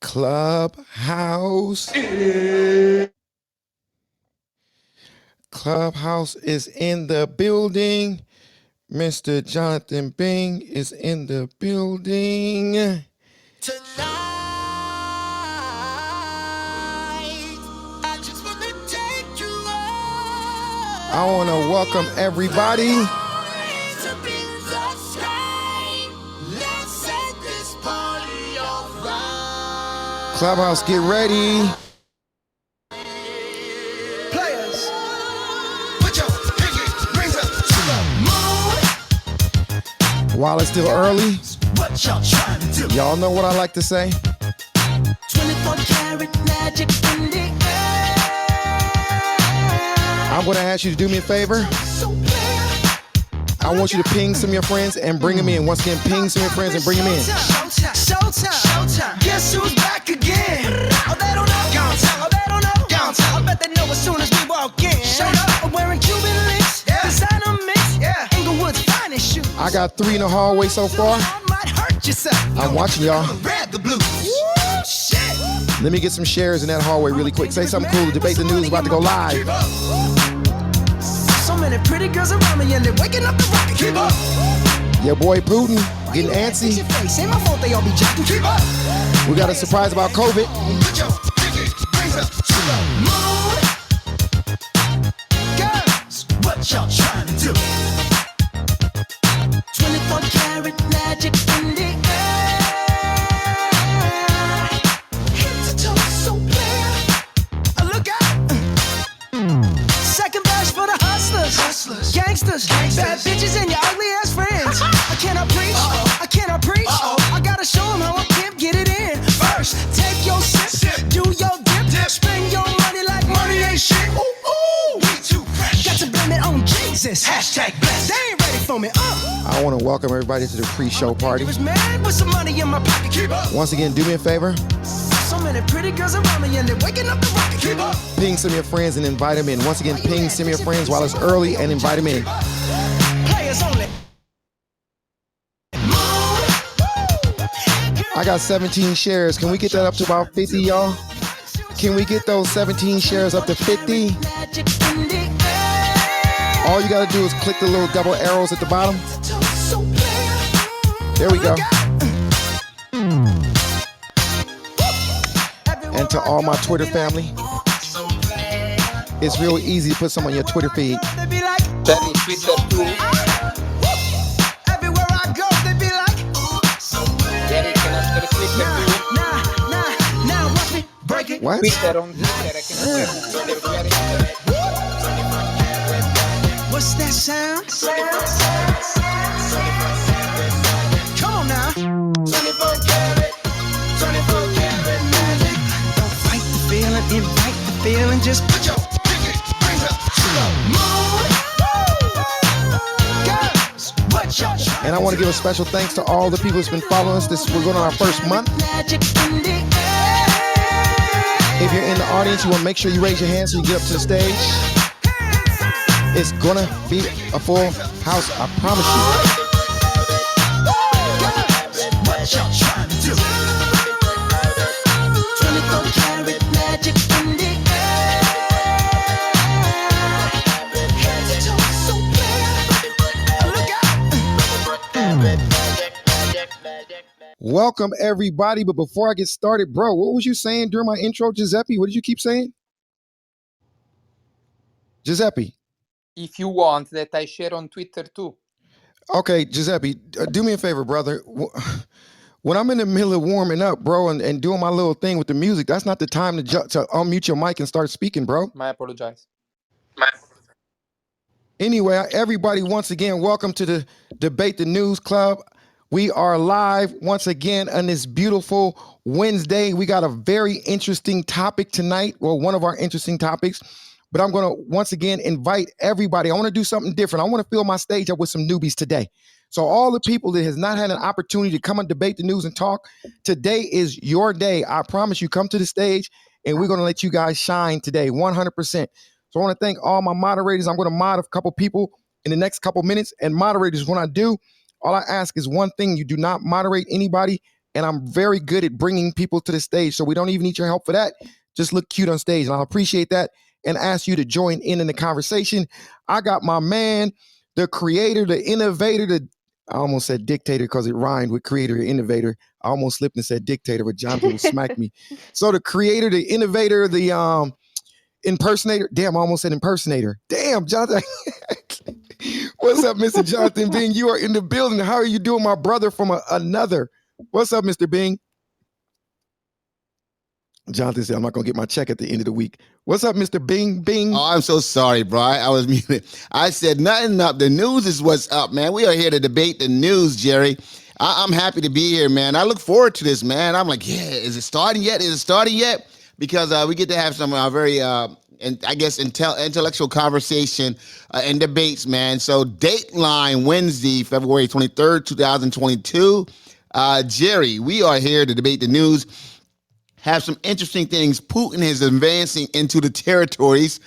Clubhouse. Clubhouse is in the building. Mr. Jonathan Bing is in the building. Tonight, I just want to take you out. I want to welcome everybody. To be the same. Let's set this party alright. Clubhouse, get ready. Players, put your pinky rings up to the moon. While it's still early, What y'all trying to do? y'all know what I like to say. 24 karat magic in the air. I'm going to ask you to do me a favor. So clear. I want you to ping some of your friends and bring them in. Once again, ping some of your friends and bring them in. Showtime, showtime, showtime. Guess who's back again? Oh, they don't know. Gone time. Oh, they don't know. Gone time. I bet they know as soon as we walk in. Showed up. I'm wearing Cuban links. Yeah. Designer mix. Yeah. Inglewood's finest shoes. I got 3 in the hallway so far. Might hurt yourself. I'm watching y'all. Grab the blues. Woo, shit. Let me get some shares in that hallway really quick. Say something cool. Debate the News about to go live. Keep up. So many pretty girls around me and they're waking up the rocket. Keep up. Your boy Putin getting antsy. Your face. Ain't my fault they all be jacking. Keep up. We got a surprise about COVID. Put your pinky rings up to the moon. Girls, what y'all trying to do? 24 karat magic in the air. Head to toe so clear. Look out. Second verse for the hustlers, gangsters, bad bitches and your ugly ass friends. I cannot preach, I cannot preach. I gotta show them how a pimp get it in. First, take your sip, do your dip, spend your money like money ain't shit. Ooh, ooh, we too fresh. Got to blame it on Jesus. Hashtag blessed. They ain't ready for me. I want to welcome everybody to the pre-show party. Was mad with some money in my pocket. Keep up. Once again, do me a favor. So many pretty girls around me and they're waking up the rocket. Keep up. Ping some of your friends and invite them in. Once again, ping some of your friends while it's early and invite them in. Players only. I got 17 shares. Can we get that up to about 50, y'all? Can we get those 17 shares up to 50? All you got to do is click the little double arrows at the bottom. There we go. And to all my Twitter family, it's real easy to put some on your Twitter feed. That is Twitter too. Everywhere I go, they be like, Eric can after Twitter too. nah, watch me break it. What? Twitter on Twitter, I can What's that sound? Come on now. 24 karat magic. Don't fight the feeling, invite the feeling. Just put your pinky rings up to the moon. Girls, what y'all trying? And I want to give a special thanks to all the people that's been following us. We're going on our first month. Magic in the air. If you're in the audience, you want to make sure you raise your hand so you get up to the stage. It's gonna be a full house, I promise you. What y'all trying to do? 24 karat magic in the air. Head to toe so clear. Look out. Welcome everybody, but before I get started, bro, what was you saying during my intro, Giuseppe? What did you keep saying? Giuseppe. If you want that I share on Twitter too. Okay, Giuseppe, do me a favor, brother. When I'm in the middle of warming up, bro, and doing my little thing with the music, that's not the time to unmute your mic and start speaking, bro. I apologize. Anyway, everybody, once again, welcome to the Debate the News Club. We are live once again on this beautiful Wednesday. We got a very interesting topic tonight, well, one of our interesting topics. But I'm going to once again invite everybody. I want to do something different. I want to fill my stage up with some newbies today. So all the people that has not had an opportunity to come and debate the news and talk, today is your day. I promise you, come to the stage and we're going to let you guys shine today, 100%. So I want to thank all my moderators. I'm going to mod a couple people in the next couple minutes. And moderators, when I do, all I ask is one thing. You do not moderate anybody and I'm very good at bringing people to the stage. So we don't even need your help for that. Just look cute on stage, and I'll appreciate that and ask you to join in the conversation. I got my man, the creator, the innovator, I almost said dictator because it rhymed with creator and innovator. I almost slipped and said dictator, but Jonathan will smack me. So the creator, the innovator, the impersonator. Damn, I almost said impersonator. Damn, Jonathan. What's up, Mr. Jonathan Bing? You are in the building. How are you doing, my brother from another? What's up, Mr. Bing? Jonathan said, I'm not going to get my check at the end of the week. What's up, Mr. Bing? Bing. Oh, I'm so sorry, bro. I was muted. I said nothing up. The news is what's up, man. We are here to debate the news, Jerry. I'm happy to be here, man. I look forward to this, man. I'm like, yeah, is it starting yet? Is it starting yet? Because we get to have some very, and I guess, intellectual conversation and debates, man. So Dateline Wednesday, February 23rd, 2022. Jerry, we are here to debate the news. Have some interesting things. Putin is advancing into the territories,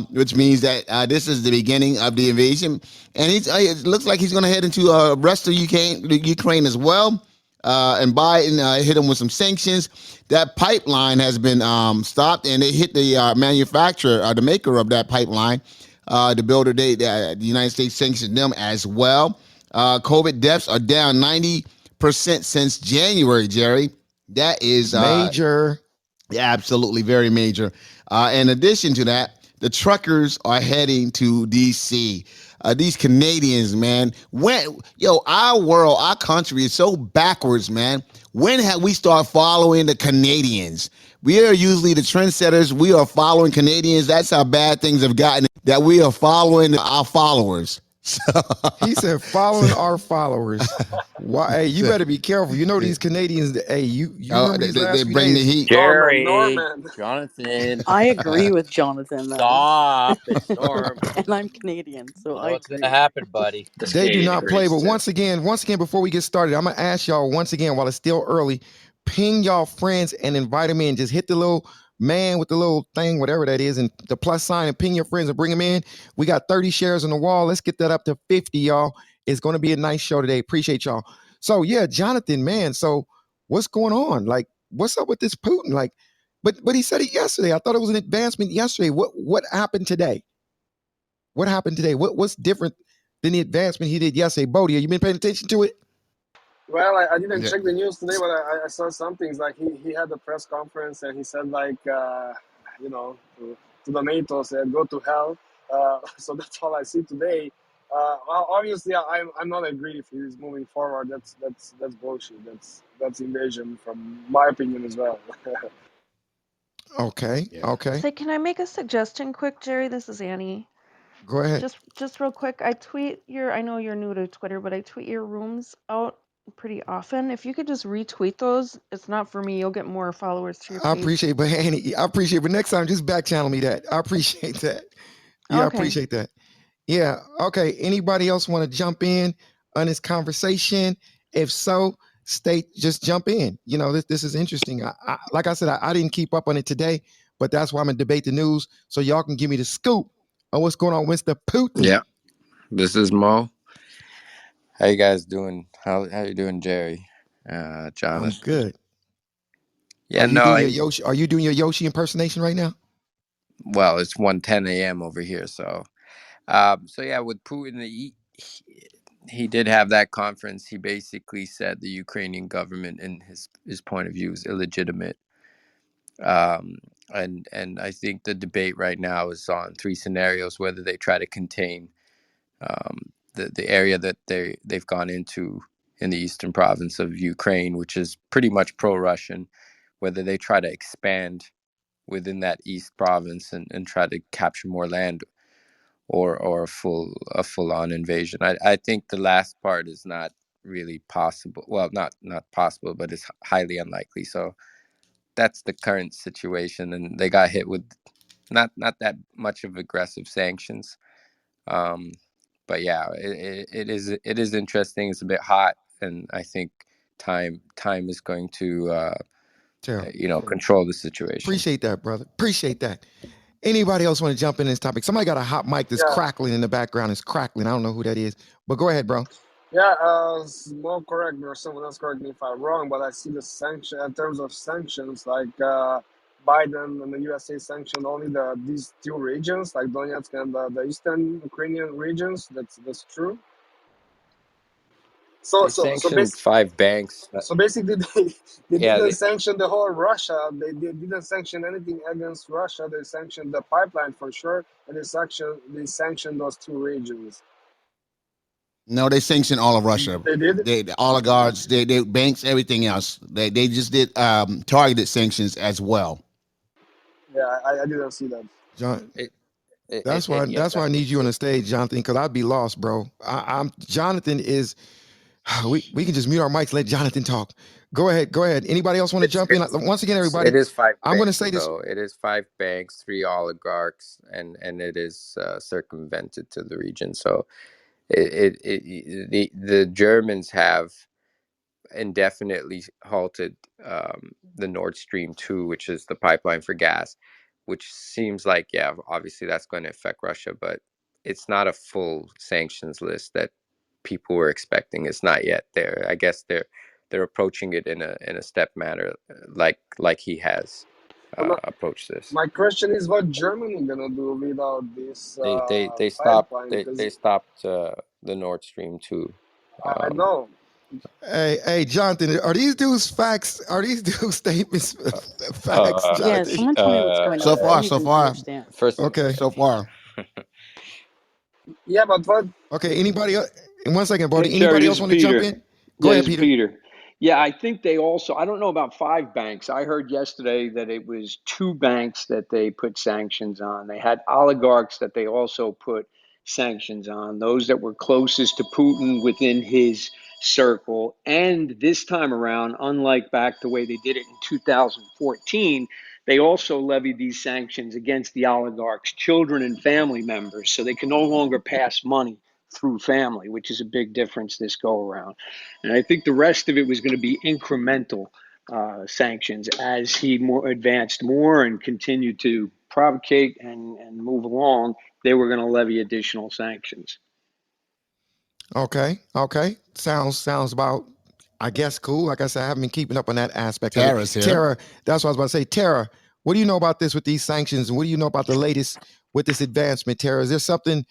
which means that this is the beginning of the invasion. And it looks like he's going to head into the rest of Ukraine as well. And Biden hit him with some sanctions. That pipeline has been stopped, and they hit the manufacturer, the maker of that pipeline, the builder. The United States sanctioned them as well. COVID deaths are down 90% since January, Jerry. That is major. Yeah, absolutely, very major. In addition to that, the truckers are heading to D.C. These Canadians, man, our country is so backwards, man. When have we start following the Canadians? We are usually the trendsetters. We are following Canadians. That's how bad things have gotten, that we are following our followers. He said, following our followers. Why? Hey, you better be careful. You know these Canadians. Hey, you they bring the heat. Jerry, Norman. Jonathan. I agree with Jonathan, though. Stop. It's Norm. And I'm Canadian, so I What's agree. going to happen, buddy? They do not play. But once again, before we get started, I'm going to ask y'all once again, while it's still early, ping y'all friends and invite them in. Just hit the little man with the little thing, whatever that is, and the plus sign, and ping your friends and bring them in. We got 30 shares on the wall. Let's get that up to 50, y'all. It's going to be a nice show today. Appreciate y'all. So yeah, Jonathan, man. So what's going on? Like, what's up with this Putin? Like, but he said it yesterday. I thought it was an advancement yesterday. What happened today? What happened today? What's different than the advancement he did yesterday? Bodie, have you been paying attention to it? Well, I didn't check the news today, but I saw some things. Like he had a press conference and he said like to the NATO said go to hell. So that's all I see today. Well, obviously I'm not agree if he's moving forward. That's bullshit. That's invasion from my opinion as well. Okay. Yeah. Okay. So can I make a suggestion quick, Jerry? This is Annie. Go ahead. Just real quick. I know you're new to Twitter, but I tweet your rooms out pretty often. If you could just retweet those, it's not for me. You'll get more followers to your I page. appreciate, but Annie, I appreciate, but next time just back channel me that. I appreciate that. Yeah, I Okay. appreciate that. Yeah. Okay. Anybody else want to jump in on this conversation? If so, just jump in. You know, this is interesting. Like I said, I didn't keep up on it today, but that's why I'm gonna debate the news so y'all can give me the scoop on what's going on with the Putin. Yeah, this is Mo. How you guys doing? How you doing, Jerry? Jonathan. I'm good. Yeah, Are you doing your Yoshi impersonation right now? Well, it's 1:10 a.m. over here, so yeah, with Putin, he did have that conference. He basically said the Ukrainian government, in his point of view, is illegitimate. And I think the debate right now is on three scenarios: whether they try to contain the area that they've gone into in the eastern province of Ukraine, which is pretty much pro-Russian, whether they try to expand within that east province and try to capture more land, or a full-on invasion. I think the last part is not really possible. Well, not possible, but it's highly unlikely. So that's the current situation, and they got hit with not that much of aggressive sanctions. But yeah, it is interesting. It's a bit hot, and I think time is going to control the situation. Appreciate that, brother. Appreciate that. Anybody else want to jump in this topic? Somebody got a hot mic that's crackling in the background. It's crackling. I don't know who that is, but go ahead, bro. Yeah, more correct, or someone else correct me if I'm wrong, but I see the sanction in terms of sanctions, like Biden and the USA sanctioned only these two regions, like Donetsk and the eastern Ukrainian regions. That's true. So They so so sanctioned basically, 5 banks. so basically, they Yeah, didn't sanction the whole Russia. They didn't sanction anything against Russia. They sanctioned the pipeline for sure, and they sanctioned those two regions. No, they sanctioned all of Russia. They did. The oligarchs, they banks, everything else. They just did targeted sanctions as well. Yeah, I didn't see that. John. it, it, That's it, why. yeah, That's why I need you on the stage, Jonathan, because I'd be lost, bro. I'm Jonathan is. We can just mute our mics, let Jonathan talk. Go ahead. Go ahead. Anybody else want to it's jump in? it's Once again, it everybody, is five I'm going to banks say this. though. It is 5 banks, 3 oligarchs, and it is circumvented to the region. So the Germans have indefinitely halted the Nord Stream 2, which is the pipeline for gas, which seems like, yeah, obviously that's going to affect Russia, but it's not a full sanctions list that people were expecting. It's not yet there. I guess they're approaching it in a step manner, like he has But approached this. my question is, what Germany gonna do without this They stopped pipeline? they Because stopped the Nord Stream 2. I know. Hey, Jonathan, are these dudes facts? Are these dudes statements facts, Uh, Yeah, Jonathan? someone tell me what's going So on. I far, don't so even far, understand. first, Okay. so far. Yeah, but what? Okay. Anybody else? In 1 second, Hey, Brody. Terry, Anybody this else is want to jump Peter. in? Go Yeah, ahead, this is Peter. Peter. Yeah, I think they also, I don't know about 5 banks. I heard yesterday that it was 2 banks that they put sanctions on. They had oligarchs that they also put sanctions on, those that were closest to Putin within his circle. And this time around, unlike back the way they did it in 2014, they also levied these sanctions against the oligarchs' children and family members. So they can no longer pass money through family, which is a big difference this go around. And I think the rest of it was going to be incremental sanctions as he advanced more and continued to provocate and move along. They were going to levy additional sanctions. Okay. Okay. Sounds about, I guess, cool. Like I said, I haven't been keeping up on that aspect of it. Tara's here. Tara, that's what I was about to say. Tara, what do you know about this with these sanctions? And what do you know about the latest with this advancement, Tara? Is there something?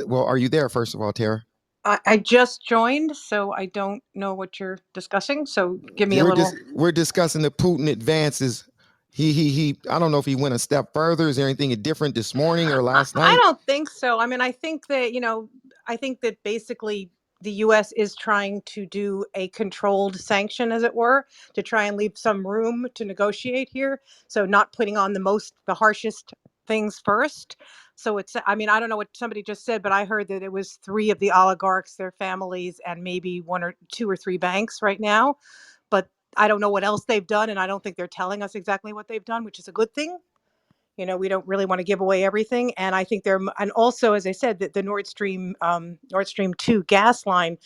Well, are you there, first of all, Tara? I just joined, so I don't know what you're discussing. So give me a little. We're discussing the Putin advances. He. I don't know if he went a step further. Is there anything different this morning or last I night? don't think so. I mean, I think that, I think that basically the US is trying to do a controlled sanction, as it were, to try and leave some room to negotiate here. So not putting on the harshest things first. So I mean, I don't know what somebody just said, but I heard that it was 3 of the oligarchs, their families, and maybe 1 or 2 or 3 banks right now. But I don't know what else they've done, and I don't think they're telling us exactly what they've done, which is a good thing. We don't really want to give away everything. And I think and also, as I said, that the Nord Stream 2 gas line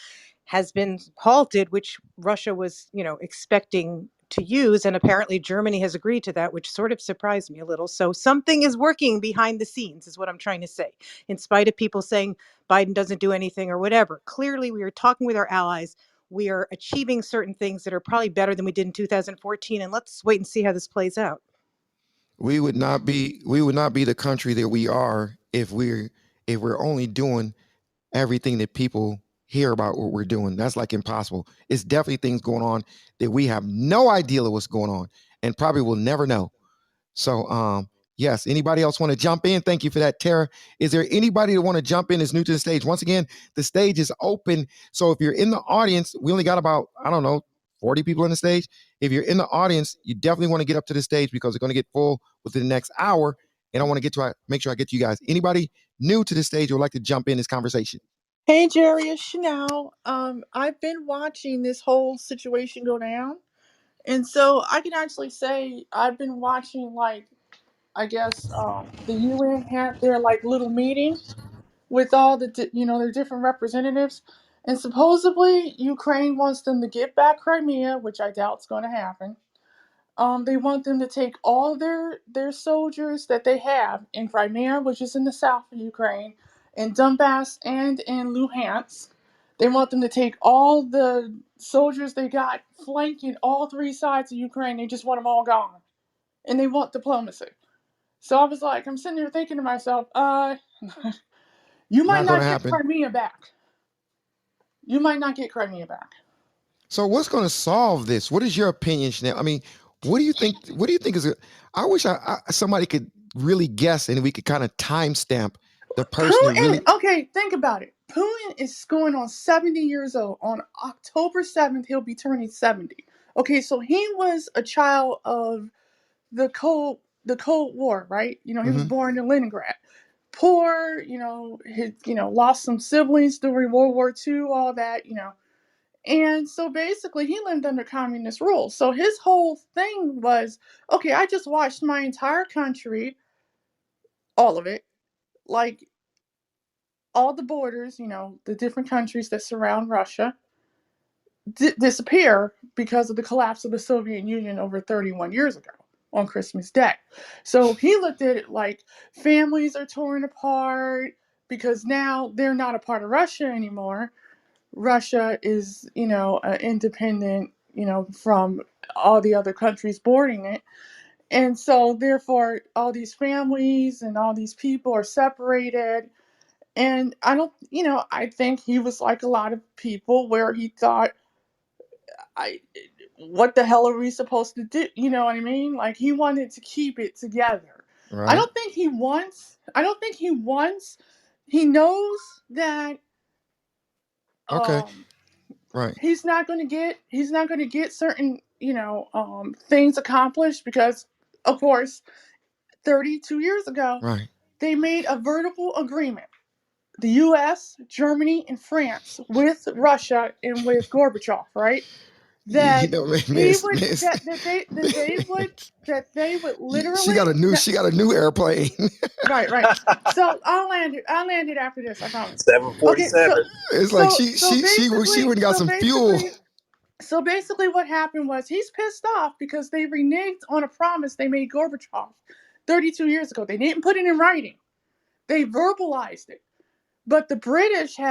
has been halted, which Russia was, expecting to use. And apparently Germany has agreed to that, which sort of surprised me a little. So something is working behind the scenes, is what I'm trying to say. In spite of people saying Biden doesn't do anything or whatever, clearly we are talking with our allies. We are achieving certain things that are probably better than we did in 2014. And let's wait and see how this plays out. We would not be the country that we are if we're only doing everything that people hear about what we're doing. That's like impossible. It's definitely things going on that we have no idea what's going on and probably will never know. So yes, anybody else want to jump in? Thank you for that, Tara. Is there anybody that want to jump in that's new to the stage? Once again, the stage is open. So if you're in the audience, we only got about, I don't know, 40 people in the stage. If you're in the audience, you definitely want to get up to the stage because it's going to get full within the next hour. And I want to make sure I get to you guys. Anybody new to the stage who would like to jump in this conversation? Hey Jerry, it's Chanel. I've been watching this whole situation go down, and so I can actually say I've been watching, like, I guess the UN had their like little meeting with all their different representatives, and supposedly Ukraine wants them to get back Crimea, which I doubt's going to happen. They want them to take all their soldiers that they have in Crimea, which is in the south of Ukraine, in Donbass and in Luhansk. They want them to take all the soldiers they got flanking all three sides of Ukraine. They just want them all gone. And they want diplomacy. So I was like, I'm sitting there thinking to myself, you might Not going to not get happen. Crimea back. You might not get Crimea back. So what's going to solve this? What is your opinion, Chanel? I mean, what do you think? What do you think is? I wish somebody could really guess and we could kind of timestamp the person that Putin, really. okay, think about it. Putin is going on 70 years old. On October 7th, he'll be turning 70. Okay, so he was a child of the Cold War, right? You know, he was Mhm. born in Leningrad. Poor, lost some siblings during World War II, all that, And so basically, he lived under communist rule. So his whole thing was, okay, I just watched my entire country, all of it, like all the borders, the different countries that surround Russia, disappear because of the collapse of the Soviet Union over 31 years ago on Christmas Day. So he looked at it like families are torn apart because now they're not a part of Russia anymore. Russia is, independent, from all the other countries bordering it. And so, therefore, all these families and all these people are separated. And I don't, I think he was like a lot of people where he thought, I, what the hell are we supposed to do? You know what I mean? Like he wanted to keep it together. Right. He knows that Okay. um Right. he's not going to get certain things accomplished because of course 32 years ago Right. they made a vertical agreement, the US, Germany, and France, with Russia and with Gorbachev, right? You That know, he miss, would miss. that they would She literally got a new. that, She got a new airplane. right. So I'll land it after this, I promise. Okay, 747. It's like so she so she she she basically went and got so some fuel. basically so basically what happened was he's pissed off because they reneged on a promise they made Gorbachev 32 years ago. They didn't put it in writing. They verbalized it. But the British had